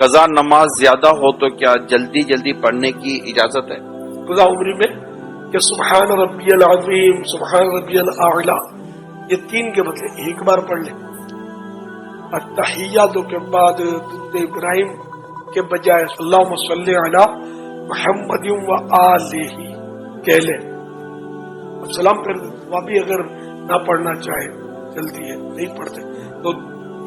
قضا نماز زیادہ ہو تو کیا جلدی جلدی پڑھنے کی اجازت ہے؟ قضا عمری میں کہ سبحان ربی العظیم، سبحان ربی الاعلی، یہ 3 کے بدلے 1 بار پڑھ لیں۔ التحیات کے بعد درود ابراہیم کے بجائے اللہم صلی علی محمد و آلہ کہہ لیں، سلام پھر دعا بھی اگر نہ پڑھنا چاہے، جلدی ہے نہیں پڑھتے تو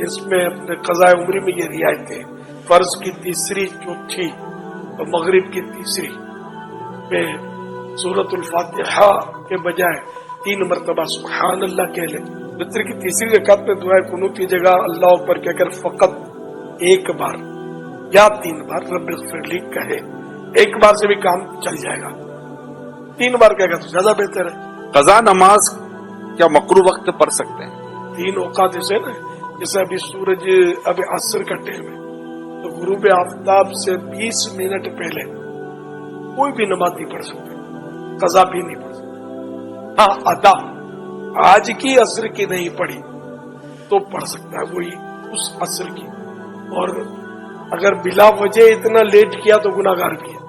اس میں اپنے قضاء عمری میں یہ رعایتیں ہیں۔ فرض کی تیسری، چوتھی اور مغرب کی تیسری میں سورۃ الفاتحہ کے بجائے 3 مرتبہ سبحان اللہ کہہ لیں۔ وتر کی تیسری رکعت میں دعائے قنوت کی جگہ اللہ اکبر کہہ کر فقط 1 بار یا 3 بار رب اغفر لی کہے۔ 1 بار سے بھی کام چل جائے گا، 3 بار کہے گا تو زیادہ بہتر ہے۔ قضا نماز کیا مکروہ وقت پڑھ سکتے ہیں؟ 3 اوقات ایسے نا، جیسے ابھی سورج اب عصر کا ٹائم ہے تو غروب آفتاب سے 20 منٹ پہلے کوئی بھی نماز نہیں پڑھ سکتے، قضا بھی نہیں پڑھ سکتے۔ ہاں ادا آج کی عصر کی نہیں پڑھی تو پڑھ سکتا ہے، وہی اس عصر کی، اور اگر بلا وجہ اتنا لیٹ کیا تو گناہگار بھی ہے،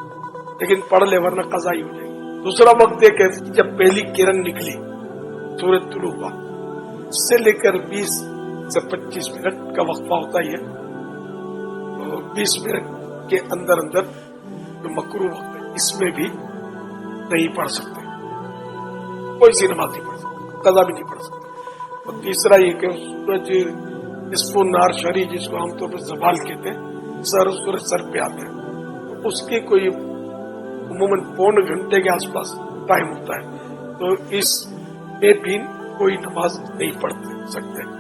لیکن پڑھ لے ورنہ قضا ہی ہو جائے گی۔ دوسرا وقت یہ کہ جب پہلی کرن نکلی، سورج طلوع ہوا، اس سے لے کر 20 سے 25 منٹ کا وقفہ ہوتا ہی ہے، 20 منٹ کے اندر جو مکروہ وقت ہے اس میں بھی نہیں پڑھ سکتے، کوئی سی نماز نہیں پڑھ سکتے، قضا بھی نہیں پڑھ سکتے۔ اور تیسرا یہ کہ سورج نصف النہار شری، جس کو عام طور پر زوال کہتے ہیں، سورج سر پہ آتا ہے تو اس کے کوئی عموماً 1.25 گھنٹے کے آس پاس ٹائم ہوتا ہے، تو اس میں بھی کوئی نماز نہیں پڑھ سکتے،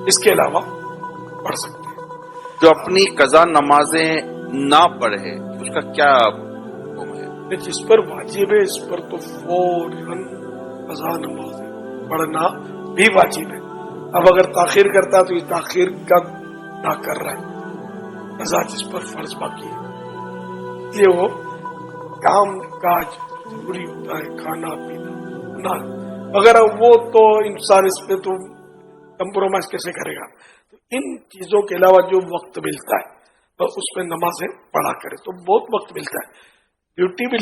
اس کے علاوہ پڑھ سکتے ہیں۔ جو اپنی قضا نمازیں نہ پڑھے اس کا کیا حکم ہے؟ جس پر واجب ہے اس پر تو فوراً قضا نماز پڑھنا بھی واجب ہے۔ اب اگر تاخیر کرتا ہے تو یہ تاخیر کا نہ کر رہا ہے، قضا جس پر فرض باقی ہے، یہ وہ کام کاج ضروری ہوتا ہے، کھانا پینا وغیرہ، وہ تو انسان اس پہ تو کمپرومائز کیسے کرے گا؟ تو ان چیزوں کے علاوہ جو وقت ملتا ہے تو اس میں نمازیں پڑھا کرے، تو بہت وقت ملتا ہے، ڈیوٹی بھی